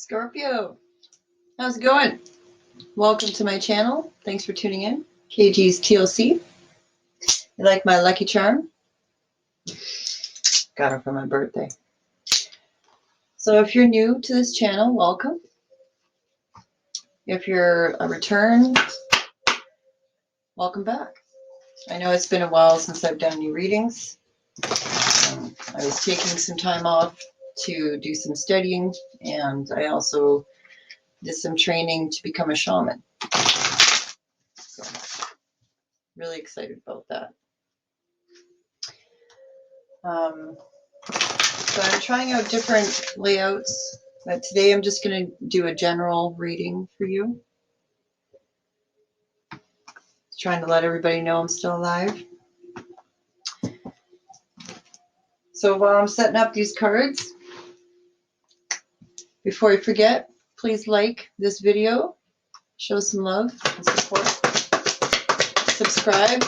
Scorpio, how's it going? Welcome to my channel. Thanks for tuning in. KG's TLC. You like my lucky charm? Got it for my birthday. So if you're new to this channel, welcome. If you're a return, welcome back. I know it's been a while since I've done any readings. I was taking some time off to do some studying, and I also did some training to become a shaman. So, really excited about that. So I'm trying out different layouts, but today I'm just going to do a general reading for you. Trying to let everybody know I'm still alive. So while I'm setting up these cards, before I forget, please like this video, show some love and support, subscribe.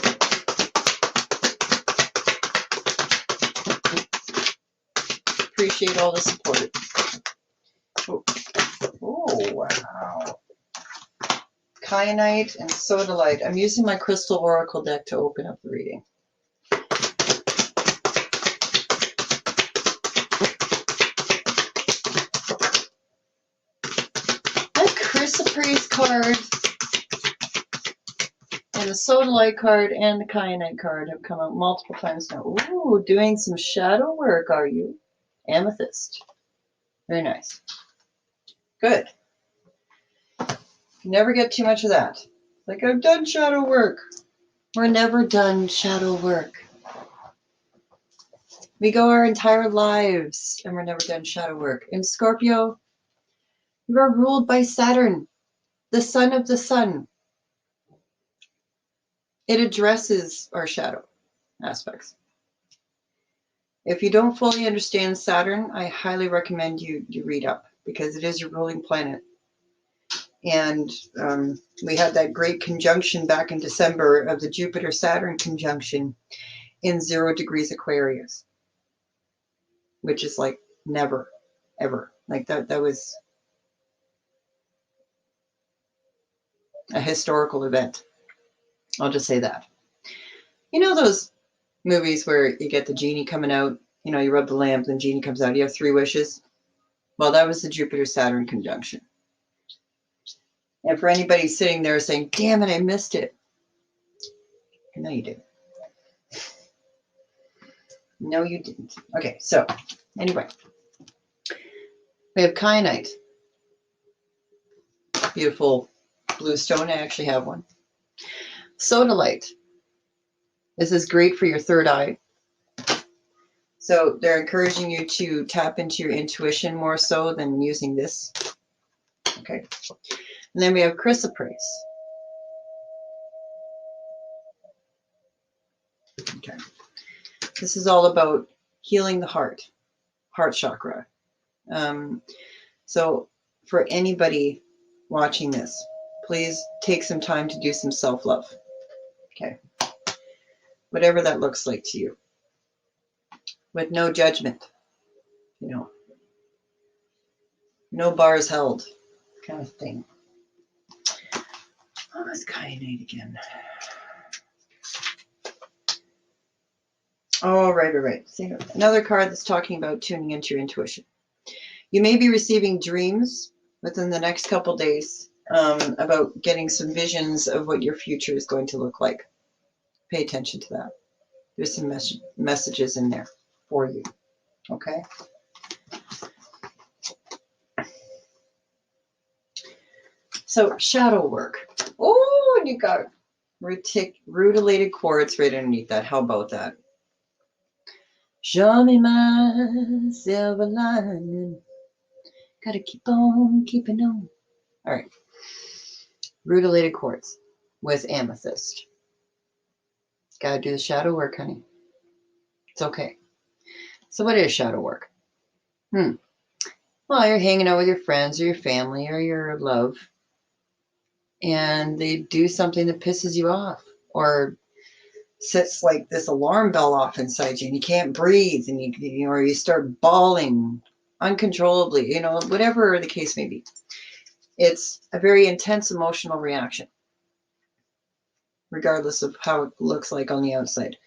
Appreciate all the support. Oh, wow. Kyanite and Sodalite. I'm using my Crystal Oracle deck to open up the reading. That Chrysoprase card and the Sodalite card and the Kyanite card have come out multiple times now. Ooh, doing some shadow work, are you? Amethyst. Very nice. Good. Never get too much of that. Like, I've done shadow work. We're never done shadow work. We go our entire lives and we're never done shadow work. In Scorpio, you are ruled by Saturn, the son of the sun. It addresses our shadow aspects. If you don't fully understand Saturn, I highly recommend you read up, because it is your ruling planet. And we had that great conjunction back in December of the Jupiter-Saturn conjunction in 0 degrees Aquarius, which is like never, ever. Like that was a historical event. I'll just say that. You know those movies where you get the genie coming out, you know, you rub the lamp, and the genie comes out, you have 3 wishes? Well, that was the Jupiter-Saturn conjunction. And for anybody sitting there saying, damn it, I missed it. No, you didn't. No, you didn't. Okay, so anyway, we have Kyanite. Beautiful blue stone. I actually have one. Sodalite. This is great for your third eye. So they're encouraging you to tap into your intuition more so than using this. Okay. And then we have Chrysoprase. Okay. This is all about healing the heart chakra. So for anybody watching this, please take some time to do some self-love. Okay. Whatever that looks like to you. With no judgment. You know. No bars held. Kind of thing. What was Kyanite again? Oh, right. See, another card that's talking about tuning into your intuition. You may be receiving dreams within the next couple days about getting some visions of what your future is going to look like. Pay attention to that. There's some messages in there for you. Okay? So, shadow work. Oh, and you got rutilated quartz right underneath that. How about that? Show me my silver lining. Gotta keep on keeping on. All right. Rutilated quartz with amethyst. Gotta do the shadow work, honey. It's okay. So what is shadow work? Well, you're hanging out with your friends or your family or your love, and they do something that pisses you off or sets like this alarm bell off inside you, and you can't breathe, and you start bawling uncontrollably, whatever the case may be. It's a very intense emotional reaction, regardless of how it looks like on the outside.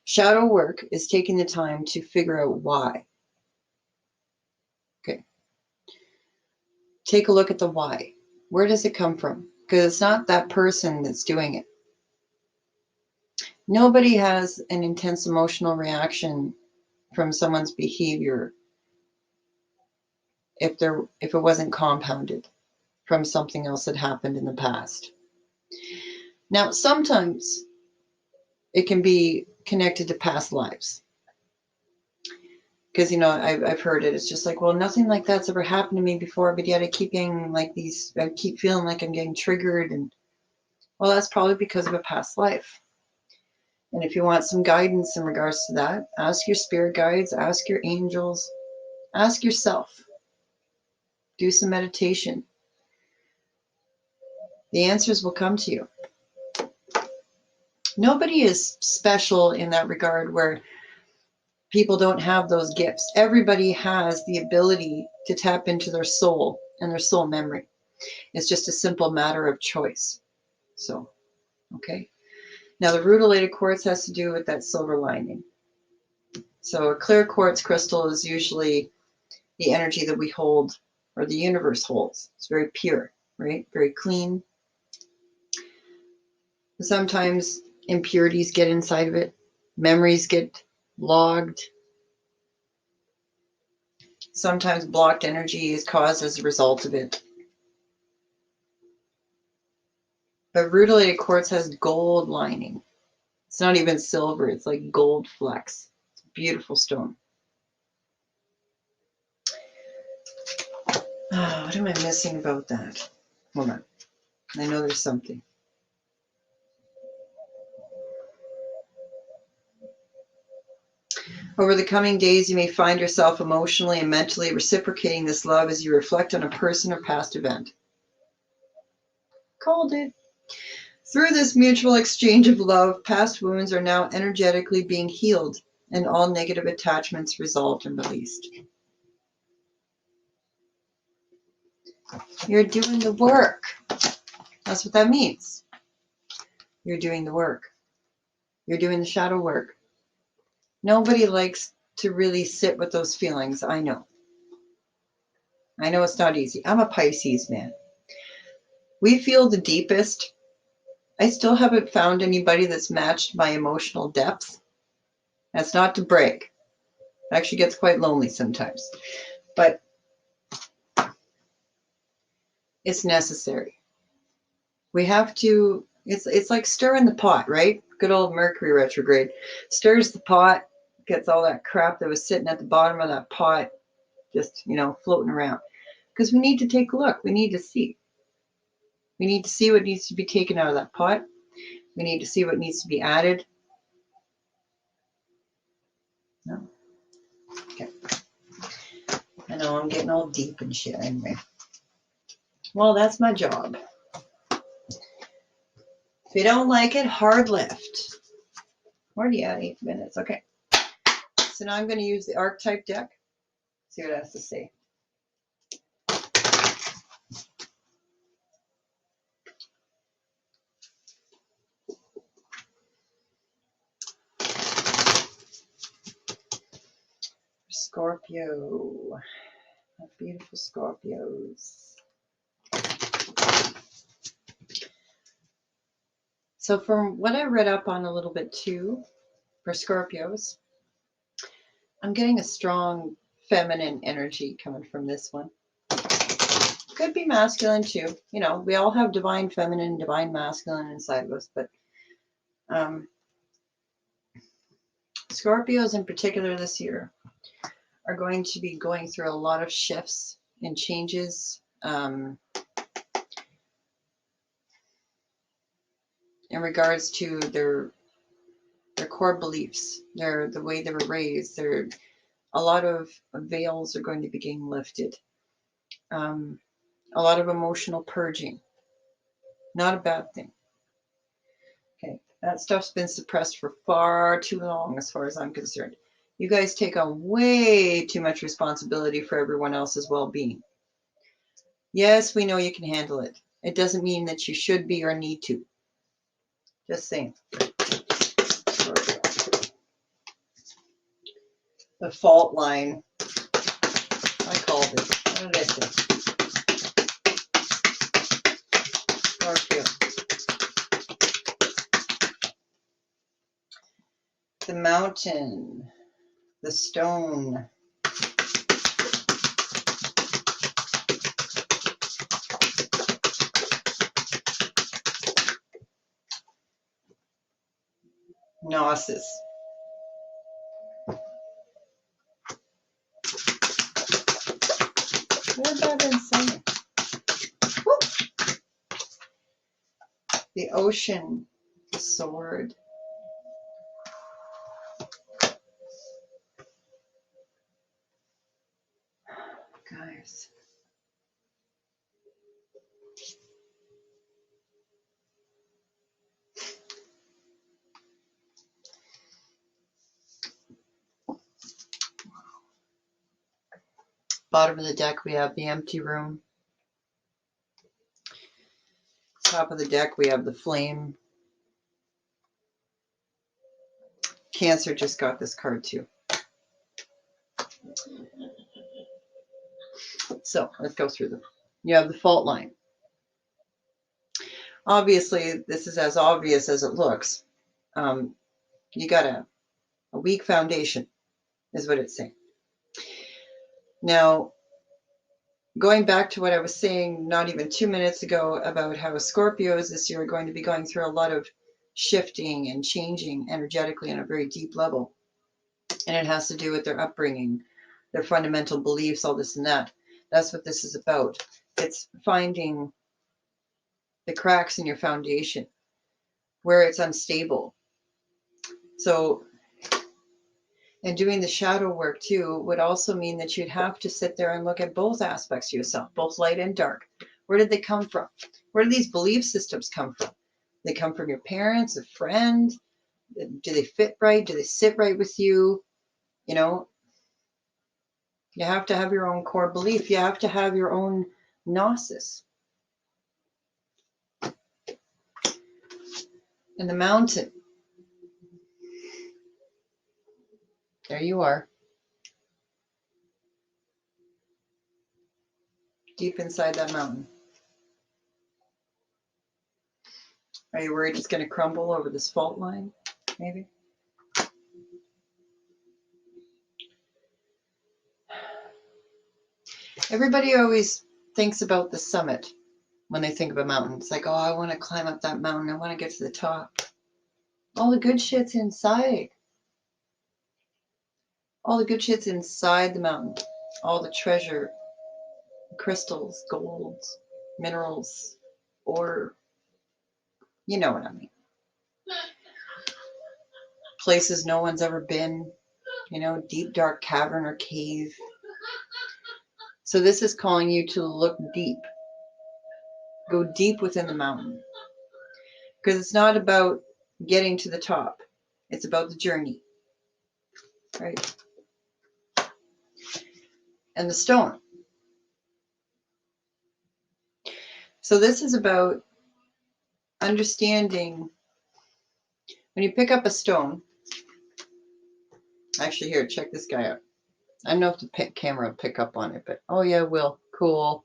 Shadow work is taking the time to figure out why. Okay. Take a look at the why. Where does it come from? Because it's not that person that's doing it. Nobody has an intense emotional reaction from someone's behavior if it wasn't compounded from something else that happened in the past. Now, sometimes it can be connected to past lives. Because, I've heard it. It's just like, well, nothing like that's ever happened to me before, but yet I keep feeling like I'm getting triggered. And, well, that's probably because of a past life. And if you want some guidance in regards to that, ask your spirit guides, ask your angels, ask yourself. Do some meditation. The answers will come to you. Nobody is special in that regard where people don't have those gifts. Everybody has the ability to tap into their soul and their soul memory. It's just a simple matter of choice. So, okay. Now, the rutilated quartz has to do with that silver lining. So a clear quartz crystal is usually the energy that we hold or the universe holds. It's very pure, right? Very clean. Sometimes impurities get inside of it. Memories get logged. Sometimes blocked energy is caused as a result of it. But rutilated quartz has gold lining. It's not even silver. It's like gold flecks. It's a beautiful stone. Oh, what am I missing about that? Hold on. I know there's something. Over the coming days, you may find yourself emotionally and mentally reciprocating this love as you reflect on a person or past event. Called it. Through this mutual exchange of love, past wounds are now energetically being healed and all negative attachments resolved and released. You're doing the work. That's what that means. You're doing the work. You're doing the shadow work. Nobody likes to really sit with those feelings. I know. I know it's not easy. I'm a Pisces, man. We feel the deepest. I still haven't found anybody that's matched my emotional depth. That's not to brag. It actually gets quite lonely sometimes. But it's necessary. We have to, it's like stirring the pot, right? Good old Mercury retrograde. Stirs the pot, gets all that crap that was sitting at the bottom of that pot, just, floating around. Because we need to take a look. We need to see. We need to see what needs to be taken out of that pot. We need to see what needs to be added. No. Okay. I know I'm getting all deep and shit anyway. Well, that's my job. If you don't like it, hard left. Already at 8 minutes. Okay. So now I'm going to use the archetype deck. See what it has to say. Scorpio. Beautiful Scorpios. So from what I read up on a little bit too, for Scorpios, I'm getting a strong feminine energy coming from this one. Could be masculine too. We all have divine feminine, divine masculine inside of us, but Scorpios in particular this year are going to be going through a lot of shifts and changes in regards to their core beliefs, the way they were raised. A lot of veils are going to be getting lifted. A lot of emotional purging. Not a bad thing. Okay, that stuff's been suppressed for far too long as far as I'm concerned. You guys take on way too much responsibility for everyone else's well-being. Yes, we know you can handle it. It doesn't mean that you should be or need to. Just saying. The fault line. I called it. What did I say? Scorpio. The mountain. The stone. Gnosis. What have I been saying? Woo! The ocean. The sword. Guys. Bottom of the deck, we have the empty room. Top of the deck, we have the flame. Cancer just got this card too. So let's go through them. You have the fault line. Obviously, this is as obvious as it looks. You got a weak foundation, is what it's saying. Now, going back to what I was saying not even 2 minutes ago about how Scorpios this year are going to be going through a lot of shifting and changing energetically on a very deep level. And it has to do with their upbringing, their fundamental beliefs, all this and that. That's what this is about. It's finding the cracks in your foundation where it's unstable. So, and doing the shadow work too would also mean that you'd have to sit there and look at both aspects of yourself, both light and dark. Where did they come from? Where do these belief systems come from? They come from your parents, a friend? Do they fit right? Do they sit right with you? You know, you have to have your own core belief. You have to have your own gnosis. And the mountain. There you are. Deep inside that mountain. Are you worried it's going to crumble over this fault line? Maybe. Everybody always thinks about the summit when they think of a mountain. It's like, oh, I want to climb up that mountain. I want to get to the top. All the good shit's inside. All the good shit's inside the mountain. All the treasure, crystals, golds, minerals, ore. You know what I mean. Places no one's ever been. You know, deep, dark cavern or cave. So this is calling you to look deep. Go deep within the mountain. Because it's not about getting to the top. It's about the journey. Right? And the stone. So this is about understanding when you pick up a stone. Actually, here, check this guy out. I don't know if the camera will pick up on it, but oh yeah, it will. Cool.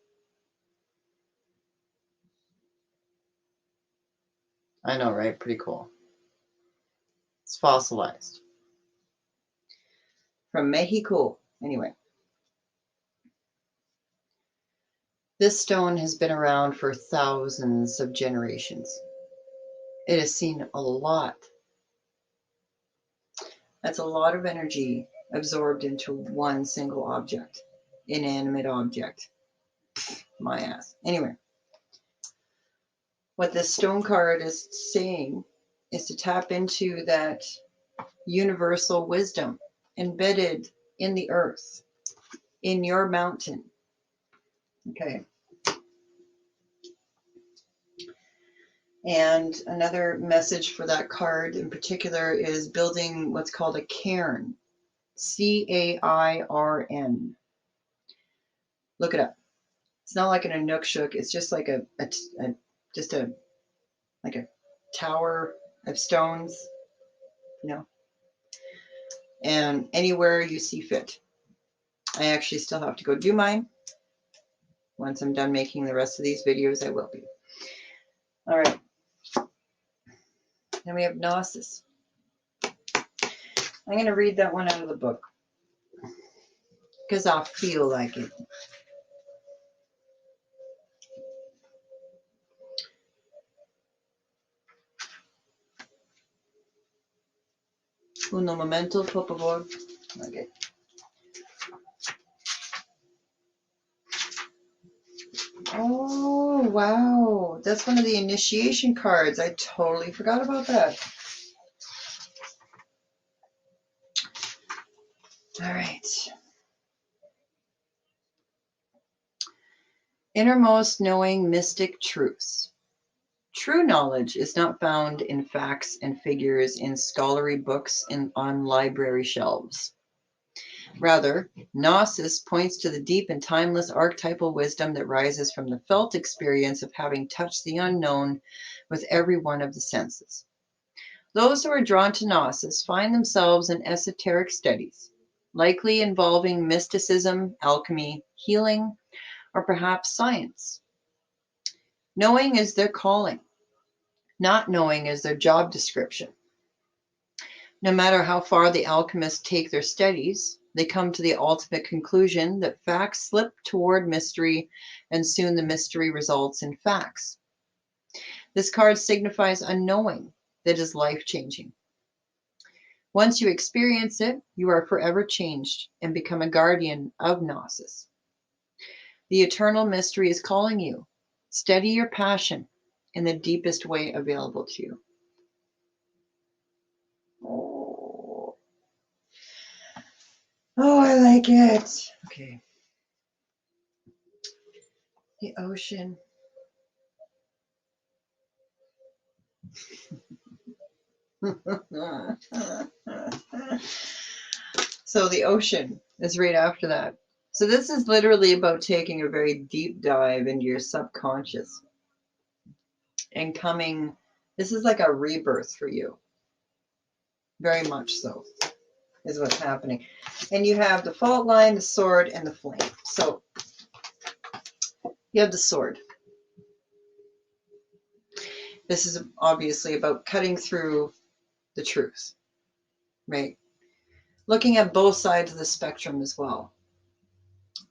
I know, right? Pretty cool. It's fossilized. From Mexico. Anyway. This stone has been around for thousands of generations. It has seen a lot. That's a lot of energy absorbed into one single object. Inanimate object. My ass. Anyway. What this stone card is saying is to tap into that universal wisdom embedded in the earth, in your mountain. Okay. And another message for that card in particular is building what's called a cairn. Cairn. Look it up. It's not like an Inukshuk. It's just like like a tower of stones, you know, and anywhere you see fit. I actually still have to go do mine. Once I'm done making the rest of these videos, I will be. All right. Then we have Gnosis. I'm going to read that one out of the book because I feel like it. Uno momento, por favor. Okay. Oh, wow. That's one of the initiation cards. I totally forgot about that. All right. Innermost knowing mystic truths. True knowledge is not found in facts and figures in scholarly books and on library shelves. Rather, Gnosis points to the deep and timeless archetypal wisdom that rises from the felt experience of having touched the unknown with every one of the senses. Those who are drawn to Gnosis find themselves in esoteric studies, likely involving mysticism, alchemy, healing, or perhaps science. Knowing is their calling. Not knowing is their job description. No matter how far the alchemists take their studies, they come to the ultimate conclusion that facts slip toward mystery, and soon the mystery results in facts. This card signifies unknowing that is life-changing. Once you experience it, you are forever changed and become a guardian of Gnosis. The eternal mystery is calling you. Steady your passion in the deepest way available to you. Oh, I like it. Okay. The ocean. So the ocean is right after that. So this is literally about taking a very deep dive into your subconscious and coming. This is like a rebirth for you. Very much so is what's happening. And you have the fault line, the sword, and the flame. So you have the sword. This is obviously about cutting through the truth, right? Looking at both sides of the spectrum as well.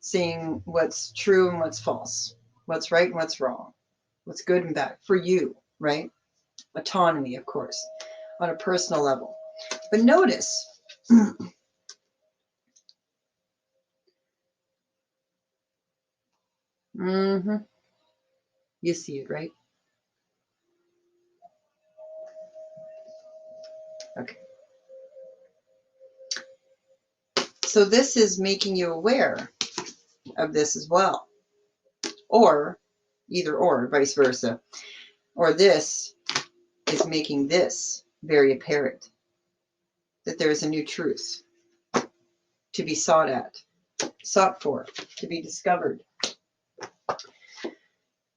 Seeing what's true and what's false, what's right and what's wrong, what's good and bad for you, right? Autonomy, of course, on a personal level. But notice, you see it, right? Okay. So this is making you aware of this as well. Or, either or, vice versa. Or this is making this very apparent. That there is a new truth to be sought for, to be discovered.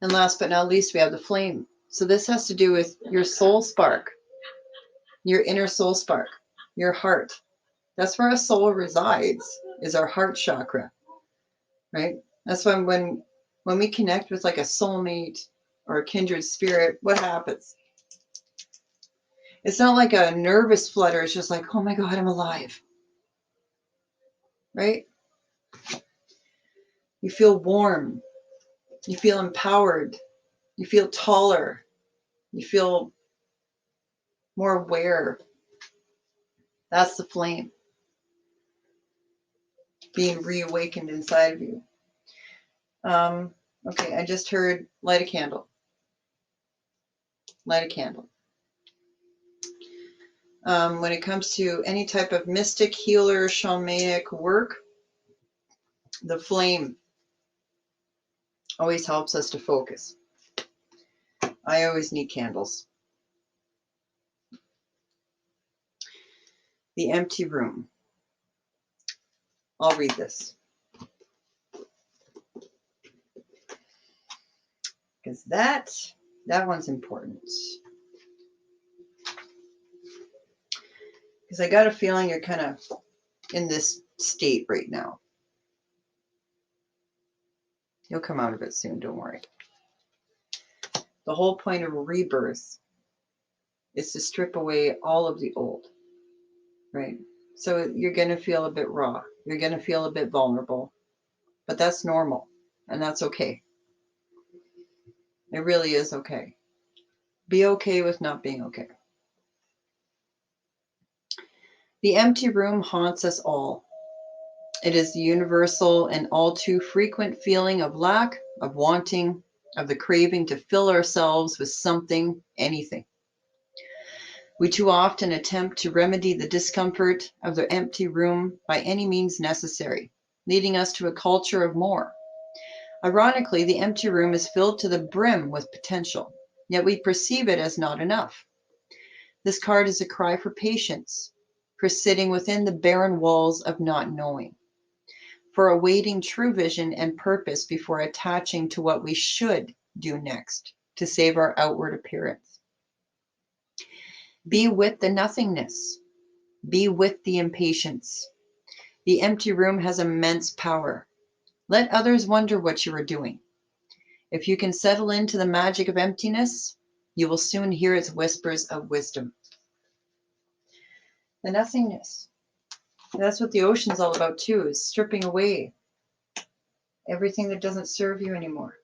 And last but not least, we have the flame. So this has to do with your soul spark, your inner soul spark, your heart. That's where our soul resides, is our heart chakra, right? That's when we connect with like a soulmate or a kindred spirit, what happens? It's not like a nervous flutter. It's just like, oh my God, I'm alive, right? You feel warm. You feel empowered. You feel taller. You feel more aware. That's the flame being reawakened inside of you. Okay, I just heard light a candle. Light a candle. When it comes to any type of mystic, healer, shamanic work, the flame always helps us to focus. I always need candles. The empty room. I'll read this. Because that one's important. Because I got a feeling you're kind of in this state right now. You'll come out of it soon, don't worry. The whole point of rebirth is to strip away all of the old, right? So you're going to feel a bit raw. You're going to feel a bit vulnerable. But that's normal, and that's okay. It really is okay. Be okay with not being okay. The empty room haunts us all. It is the universal and all too frequent feeling of lack, of wanting, of the craving to fill ourselves with something, anything. We too often attempt to remedy the discomfort of the empty room by any means necessary, leading us to a culture of more. Ironically, the empty room is filled to the brim with potential, yet we perceive it as not enough. This card is a cry for patience, for sitting within the barren walls of not knowing, for awaiting true vision and purpose before attaching to what we should do next to save our outward appearance. Be with the nothingness. Be with the impatience. The empty room has immense power. Let others wonder what you are doing. If you can settle into the magic of emptiness, you will soon hear its whispers of wisdom. The nothingness. That's what the ocean's all about too, is stripping away everything that doesn't serve you anymore.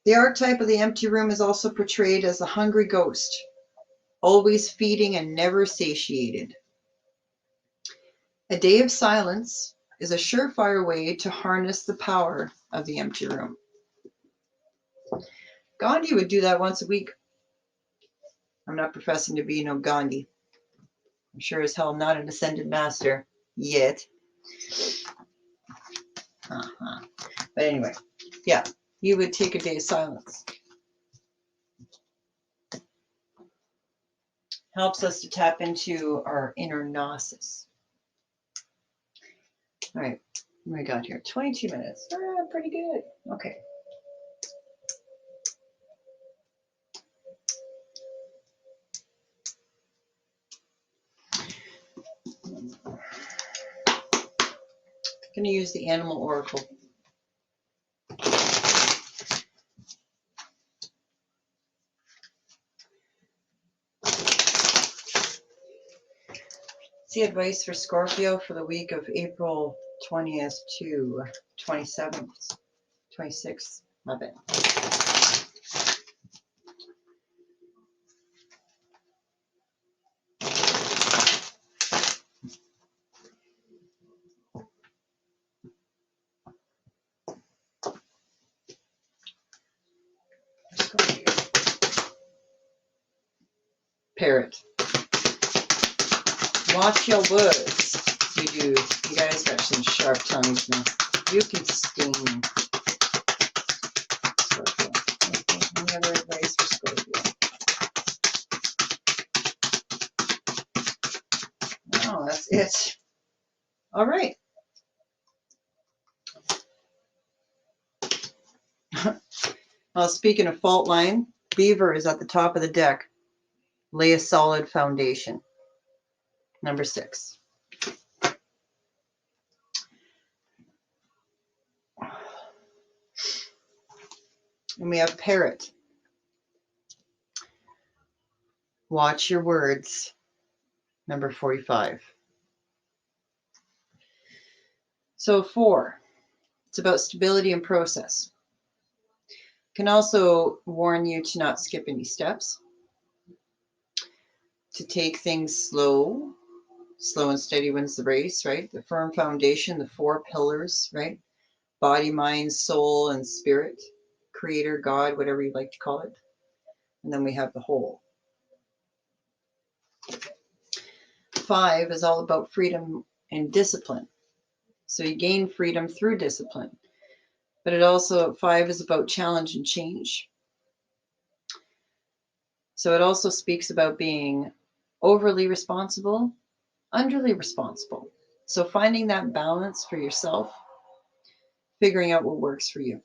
The archetype of the empty room is also portrayed as the hungry ghost, always feeding and never satiated. A day of silence is a surefire way to harness the power of the empty room. Gandhi would do that once a week. I'm not professing to be no Gandhi. I'm sure as hell not an ascended master yet. But anyway, yeah, he would take a day of silence. Helps us to tap into our inner gnosis. All right, what do we got here? 22 minutes. Pretty good. Okay. I'm going to use the Animal Oracle. See advice for Scorpio for the week of April 20th to 27th, 26th. Love it. Parrot. Watch your words. You guys got some sharp tongues now. You can sting. Scorpio. Any other advice for Scorpio? Oh, that's it. All right. Well, speaking of fault line, Beaver is at the top of the deck. Lay a solid foundation. Number 6. And we have Parrot. Watch your words. Number 45. So 4. It's about stability and process. Can also warn you to not skip any steps. To take things slow. Slow and steady wins the race, right? The firm foundation, the 4 pillars, right? Body, mind, soul, and spirit. Creator, God, whatever you'd like to call it. And then we have the whole. 5 is all about freedom and discipline. So you gain freedom through discipline. But it also, 5 is about challenge and change. So it also speaks about being overly responsible unduly responsible. So finding that balance for yourself, figuring out what works for you.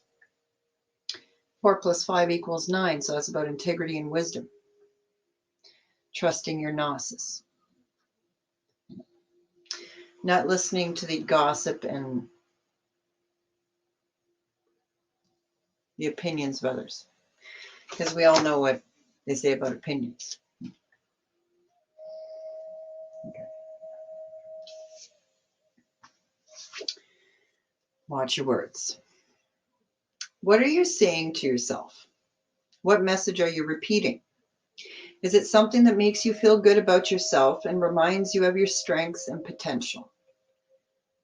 4 + 5 = 9. So that's about integrity and wisdom. Trusting your gnosis. Not listening to the gossip and the opinions of others. Because we all know what they say about opinions. Okay. Watch your words. What are you saying to yourself? What message are you repeating? Is it something that makes you feel good about yourself and reminds you of your strengths and potential?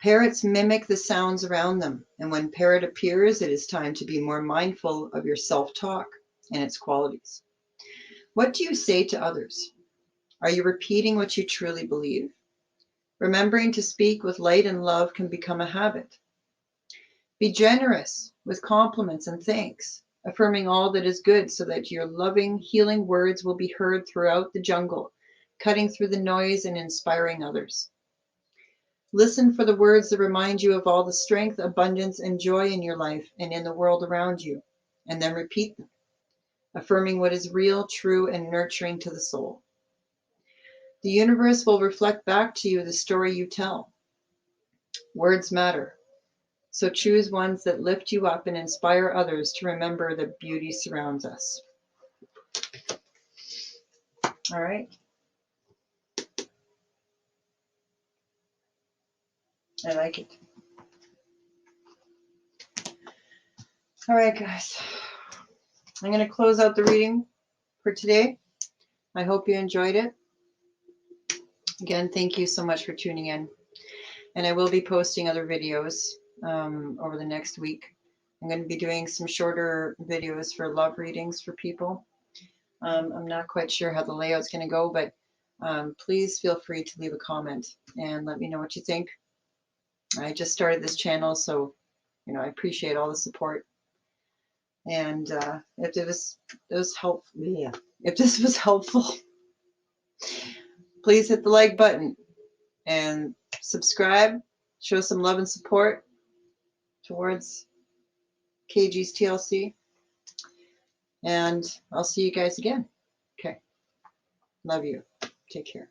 Parrots mimic the sounds around them, and when parrot appears, it is time to be more mindful of your self-talk and its qualities. What do you say to others? Are you repeating what you truly believe? Remembering to speak with light and love can become a habit. Be generous with compliments and thanks, affirming all that is good so that your loving, healing words will be heard throughout the jungle, cutting through the noise and inspiring others. Listen for the words that remind you of all the strength, abundance, and joy in your life and in the world around you, and then repeat them, affirming what is real, true, and nurturing to the soul. The universe will reflect back to you the story you tell. Words matter, so choose ones that lift you up and inspire others to remember that beauty surrounds us. All right. I like it. All right, guys. I'm going to close out the reading for today. I hope you enjoyed it. Again, thank you so much for tuning in. And I will be posting other videos over the next week. I'm going to be doing some shorter videos for love readings for people. I'm not quite sure how the layout's going to go, but please feel free to leave a comment and let me know what you think. I just started this channel, so I appreciate all the support. And if this was helpful, please hit the like button and subscribe. Show some love and support towards KG's TLC. And I'll see you guys again. Okay. Love you. Take care.